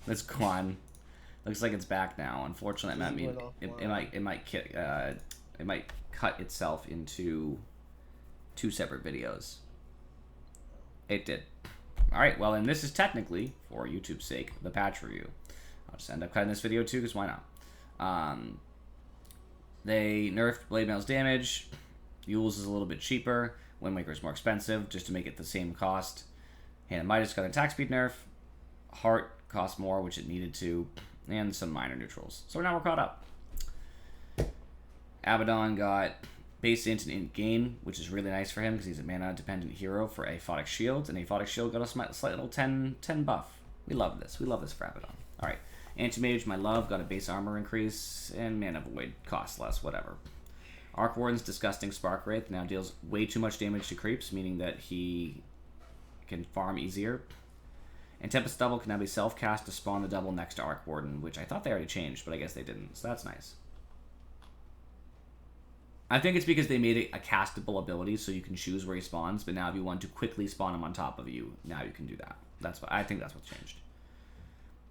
It's gone. Looks like it's back now. Unfortunately, that mean it might cut itself into 2 separate videos. It did. All right. Well, and this is technically, for YouTube's sake, the patch review. I'll just end up cutting this video too, because why not? They nerfed Blade Mail's damage. Yule's is a little bit cheaper. Wind Waker's more expensive, just to make it the same cost. Hand of Midas got an attack speed nerf. Heart cost more, which it needed to. And some minor neutrals. So now we're caught up. Abaddon got base int and int gain, which is really nice for him because he's a mana-dependent hero for Aphotic Shield. And Aphotic Shield got a slight little 10 buff. We love this. We love this for Abaddon. Alright. Anti-Mage, my love, got a base armor increase. And Mana Void costs less, whatever. Arc Warden's Disgusting Spark Wraith now deals way too much damage to creeps, meaning that he can farm easier. And Tempest Double can now be self-cast to spawn the double next to Arc Warden, which I thought they already changed, but I guess they didn't, so that's nice. I think it's because they made it a castable ability, so you can choose where he spawns, but now if you want to quickly spawn him on top of you, now you can do that. I think that's what's changed.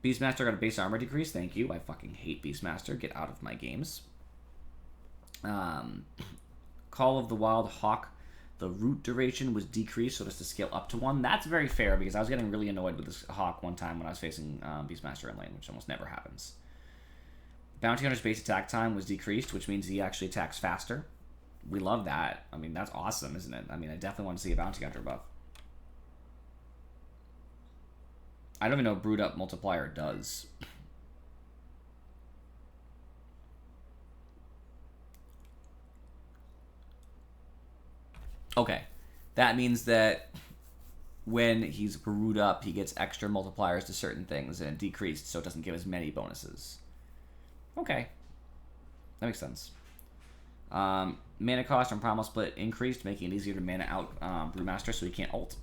Beastmaster got a base armor decrease, thank you. I fucking hate Beastmaster, get out of my games. Call of the Wild Hawk, the root duration was decreased so as to scale up to 1. That's very fair because I was getting really annoyed with this Hawk one time when I was facing Beastmaster in lane, which almost never happens. Bounty Hunter's base attack time was decreased, which means he actually attacks faster. We love that. I mean, that's awesome, isn't it? I mean, I definitely want to see a Bounty Hunter buff. I don't even know what Brood Up Multiplier does. Okay, that means that when he's brewed up, he gets extra multipliers to certain things and decreased, so it doesn't give as many bonuses. Okay, that makes sense. Mana cost on Primal Split increased, making it easier to mana out Brewmaster so he can't ult.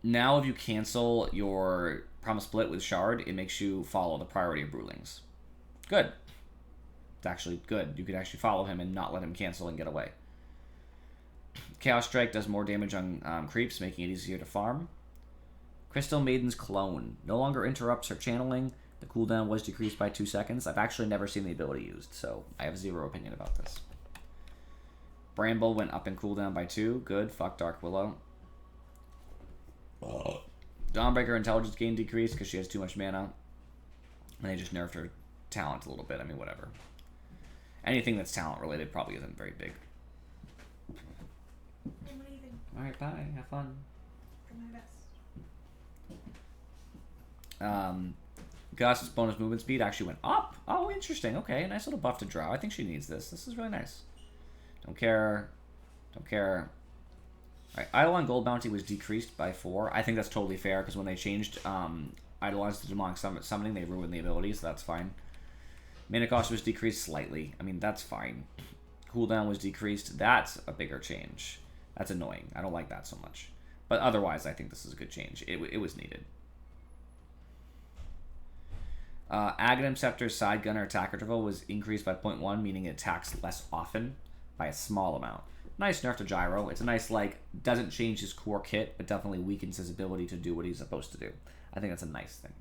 Now if you cancel your Primal Split with Shard, it makes you follow the priority of Brewlings. Good. It's actually good. You could actually follow him and not let him cancel and get away. Chaos Strike does more damage on creeps, making it easier to farm. Crystal Maiden's Clone no longer interrupts her channeling. The cooldown was decreased by 2 seconds. I've actually never seen the ability used, so I have zero opinion about this. Bramble went up in cooldown by 2. Good. Fuck Dark Willow. Dawnbreaker intelligence gain decreased because she has too much mana. And they just nerfed her talent a little bit. I mean, whatever. Anything that's talent related probably isn't very big. I'm leaving. Alright, bye. Have fun. For my best. Gus's bonus movement speed actually went up. Oh, interesting. Okay, nice little buff to Drow. I think she needs this. This is really nice. Don't care. Don't care. Alright, Eidolon Gold Bounty was decreased by 4. I think that's totally fair, because when they changed Eidolons to Demonic Summoning, they ruined the ability, so that's fine. Mana cost was decreased slightly. I mean, that's fine. Cooldown was decreased. That's a bigger change. That's annoying. I don't like that so much. But otherwise, I think this is a good change. It was needed. Aghanim Scepter's Side Gunner attack interval was increased by 0.1, meaning it attacks less often by a small amount. Nice nerf to Gyro. It's a nice, like, doesn't change his core kit, but definitely weakens his ability to do what he's supposed to do. I think that's a nice thing.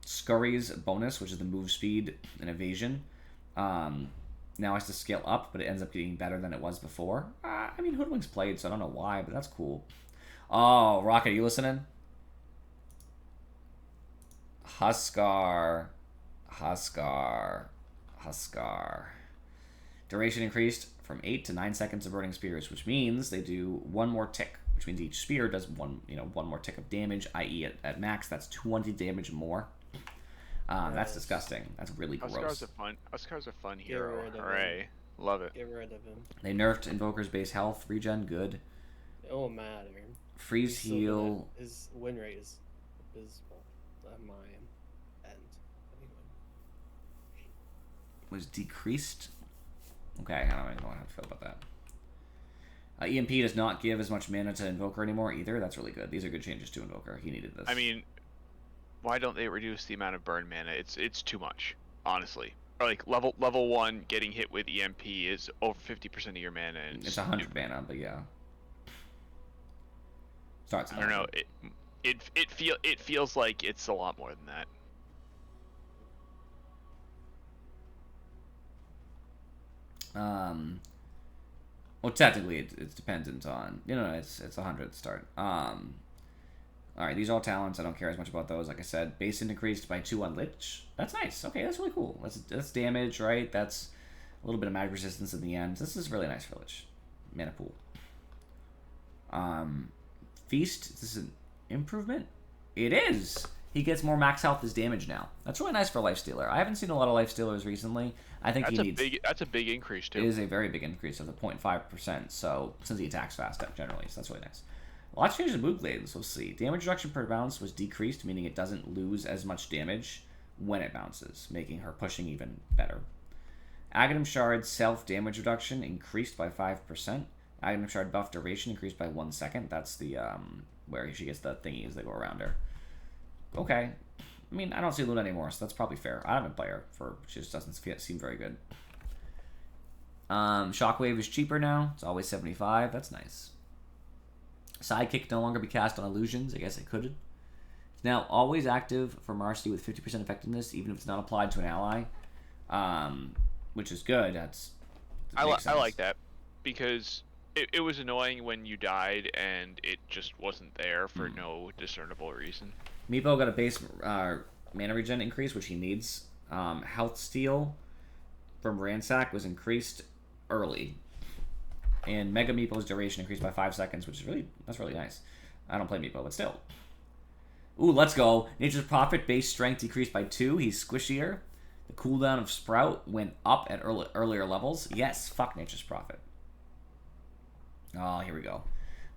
Scurry's bonus, which is the move speed and evasion, now has to scale up, but it ends up getting better than it was before. I mean, Hoodwink's played, so I don't know why, but that's cool. Oh, Rocket, you listening? Huskar. Duration increased from 8 to 9 seconds of burning spears, which means they do 1 more tick, which means each spear does one more tick of damage, i.e. at max, that's 20 damage more. That's disgusting. That's really gross. Huskar's a fun hero. Hooray. Love it. Get rid of him. They nerfed Invoker's base health, regen, good. It won't matter. Freeze heal. His win rate is at my end. Anyway. Was decreased. Okay, I don't even know how to feel about that. EMP does not give as much mana to Invoker anymore either. That's really good. These are good changes to Invoker. He needed this. I mean, why don't they reduce the amount of burn mana? It's too much, honestly. Or like level 1 getting hit with EMP is over 50% of your mana. And it's 100 mana, but yeah. Starts. I don't know. It feels like it's a lot more than that. Well, technically, it's dependent on, it's 100 at the start. All right, these are all talents. I don't care as much about those. Like I said, base increased by 2 on Lich. That's nice. Okay, that's really cool. That's damage, right? That's a little bit of magic resistance in the end. This is really nice for Lich. Mana pool. Feast. This is an improvement. It is. He gets more max health as damage now. That's really nice for a Lifestealer. I haven't seen a lot of Lifestealers recently. I think that's a big increase too. It is a very big increase of the 0.5%. So since he attacks fast generally, so that's really nice. Lots of changes in Moonglades. We'll see. Damage reduction per bounce was decreased, meaning it doesn't lose as much damage when it bounces, making her pushing even better. Aghanim Shard's self-damage reduction increased by 5%. Aghanim Shard buff duration increased by 1 second. That's the, where she gets the thingies that go around her. Okay. I mean, I don't see Luna anymore, so that's probably fair. I haven't played her for, she just doesn't seem very good. Shockwave is cheaper now. It's always 75. That's nice. Sidekick no longer be cast on illusions. I guess it could. It's now always active for Marcy with 50% effectiveness, even if it's not applied to an ally, which is good. I like that because it was annoying when you died and it just wasn't there for no discernible reason. Meepo got a base mana regen increase, which he needs. Health steal from Ransack was increased early. And Mega Meepo's duration increased by 5 seconds, which is that's really nice. I don't play Meepo, but still. Ooh, let's go. Nature's Prophet base strength decreased by 2. He's squishier. The cooldown of Sprout went up at earlier levels. Yes, fuck Nature's Prophet. Oh, here we go.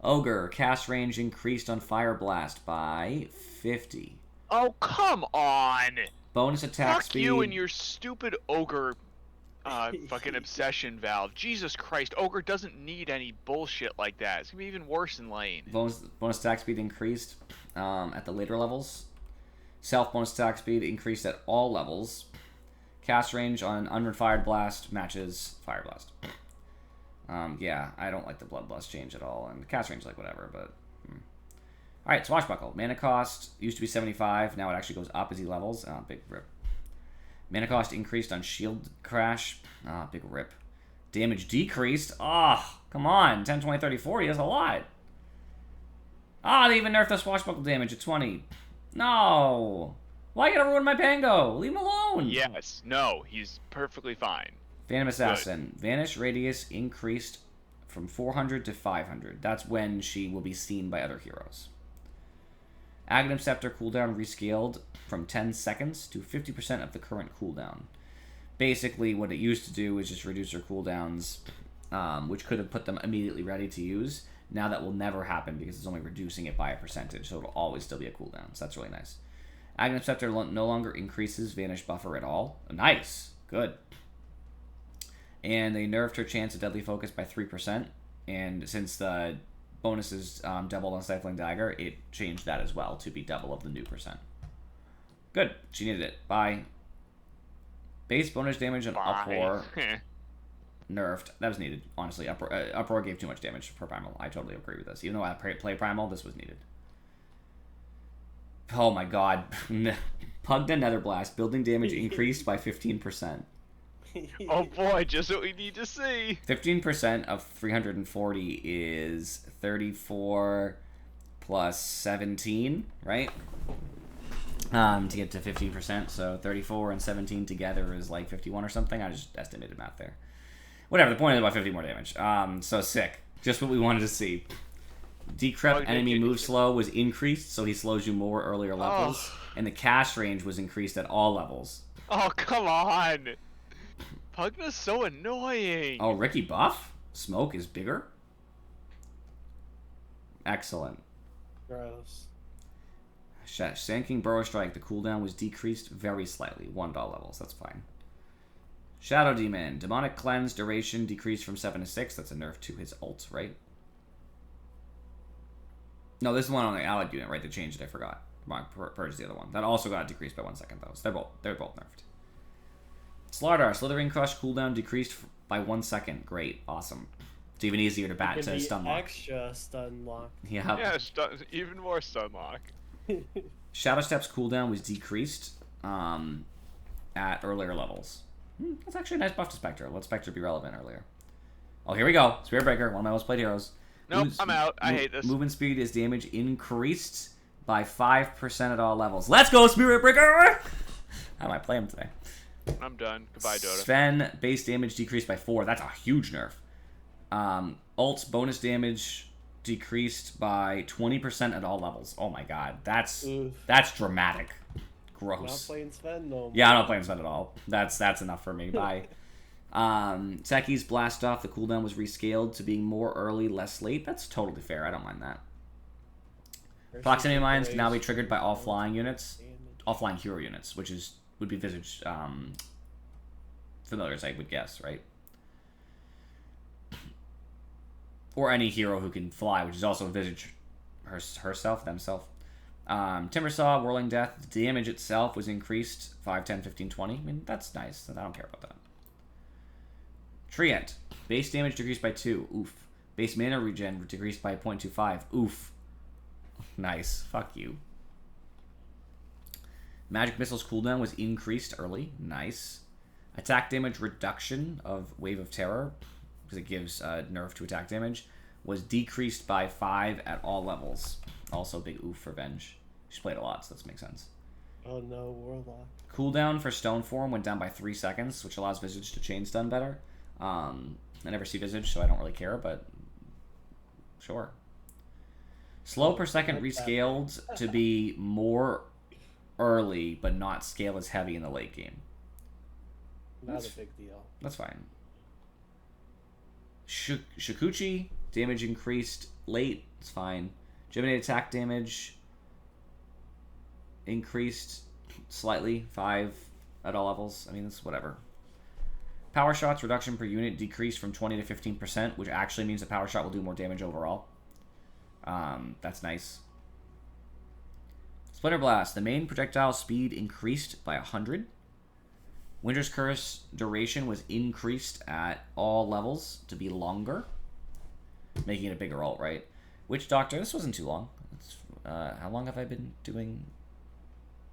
Ogre, cast range increased on Fire Blast by 50. Oh, come on! Bonus attack speed. Fuck you and your stupid Ogre fucking obsession valve. Jesus Christ, Ogre doesn't need any bullshit like that. It's gonna be even worse in lane. Bonus attack speed increased at the later levels. Self bonus attack speed increased at all levels. Cast range on Unread Fire Blast matches Fire Blast. Yeah, I don't like the Bloodlust change at all, and the cast range like whatever, but. Alright, Swashbuckle. Mana cost used to be 75, now it actually goes up as he levels. Big rip. Mana cost increased on Shield Crash. Big rip. Damage decreased. Come on. 10, 20, 30, 40. That's a lot. They even nerfed the Swashbuckle damage at 20. No. Why you gotta ruin my Pango? Leave him alone. Yes. No. He's perfectly fine. Phantom Assassin. Good. Vanish radius increased from 400 to 500. That's when she will be seen by other heroes. Aghanim Scepter cooldown rescaled from 10 seconds to 50% of the current cooldown. Basically, what it used to do is just reduce her cooldowns, which could have put them immediately ready to use. Now that will never happen because it's only reducing it by a percentage, so it'll always still be a cooldown. So that's really nice. Aghanim Scepter no longer increases Vanish buffer at all. Nice. Good. And they nerfed her chance of deadly focus by 3%. And since the bonuses doubled on Stifling Dagger, it changed that as well to be double of the new percent. Good. She needed it. Bye. Base bonus damage on Uproar nerfed. That was needed, honestly. Uproar gave too much damage per Primal. I totally agree with this. Even though I play Primal, this was needed. Oh my god. Pugna Netherblast. Building damage increased by 15%. Oh boy, just what we need to see. 15% of 340 is 34 plus 17, right? To get to 15%, so 34 and 17 together is like 51 or something. I just estimated math there. Whatever, the point is about 50 more damage. So sick. Just what we wanted to see. Decrep enemy move slow was increased, so he slows you more earlier levels. And the cast range was increased at all levels. Oh, come on! Pugna's so annoying! Oh, Ricky buff? Smoke is bigger? Excellent. Gross. Sand King Burrow Strike, the cooldown was decreased very slightly. $1 levels, that's fine. Shadow Demon. Demonic Cleanse duration decreased from 7 to 6. That's a nerf to his ult, right? No, this is one on the allied unit, right? They changed it, I forgot. Purge is the other one. That also got decreased by 1 second, though. So they're both nerfed. Slardar, Slithering Crush cooldown decreased by 1 second. Great. Awesome. It's even easier to It bat can to be stun lock. extra stun lock. Yeah. Yeah, even more stun lock. Shadow Step's cooldown was decreased at earlier levels. That's actually a nice buff to Spectre. Let Spectre be relevant earlier. Oh, here we go. Spirit Breaker, one of my most played heroes. Nope, I'm out. I hate this. Movement speed is damage increased by 5% at all levels. Let's go, Spirit Breaker! I might play him today. I'm done. Goodbye, Dota. Sven, base damage decreased by 4. That's a huge nerf. Ult's bonus damage decreased by 20% at all levels. Oh my god. That's dramatic. Not Gross. playing Sven no more. Yeah, I'm not playing Sven at all. That's enough for me. Bye. Seki's Blast Off, the cooldown was rescaled to being more early, less late. That's totally fair. I don't mind that. Proximity Mines can now be triggered by all flying units. All flying hero units, which would be Visage familiars, I would guess, right? Or any hero who can fly, which is also Visage themselves. Timbersaw, Whirling Death, damage itself was increased 5, 10, 15, 20. I mean, that's nice. I don't care about that. Treant, base damage decreased by 2. Oof. Base mana regen decreased by 0.25. Oof. Nice. Fuck you. Magic Missile's cooldown was increased early. Nice. Attack damage reduction of Wave of Terror, because it gives nerf to attack damage, was decreased by 5 at all levels. Also big oof for Venge. She's played a lot, so this makes sense. Oh no, Warlock. Cooldown for Stone Form went down by 3 seconds, which allows Visage to chain stun better. I never see Visage, so I don't really care, but sure. Slow per second rescaled to be more early, but not scale as heavy in the late game. Not a big deal. That's fine. Shikuchi, damage increased late. It's fine. Gemini attack damage increased slightly, 5 at all levels. I mean, it's whatever. Power shots reduction per unit decreased from 20 to 15%, which actually means the power shot will do more damage overall. That's nice. Splinter Blast. The main projectile speed increased by 100. Winter's Curse duration was increased at all levels to be longer, making it a bigger ult, right? Witch Doctor. This wasn't too long. How long have I been doing?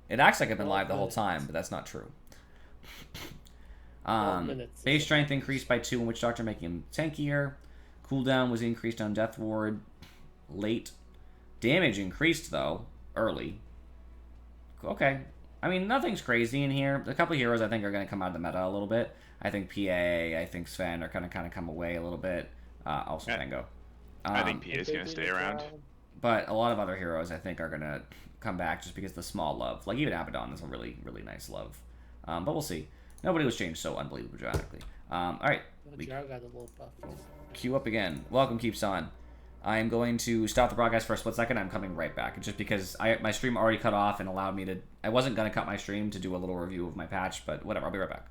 It acts like I've been live the whole time, but that's not true. Base strength increased by 2 in Witch Doctor, making him tankier. Cooldown was increased on Death Ward late. Damage increased, though, early. Okay. I mean, nothing's crazy in here. A couple of heroes I think are going to come out of the meta a little bit. I think PA, I think Sven are going to kind of come away a little bit. Also Mango. I think PA is going to stay around. But a lot of other heroes I think are going to come back just because the small love. Like even Abaddon is a really, really nice love. But we'll see. Nobody was changed so unbelievably dramatically. Alright. Got a little buff. Queue up again. Welcome keeps on. I am going to stop the broadcast for a split second. I'm coming right back. Just because my stream already cut off and allowed me to... I wasn't going to cut my stream to do a little review of my patch, but whatever. I'll be right back.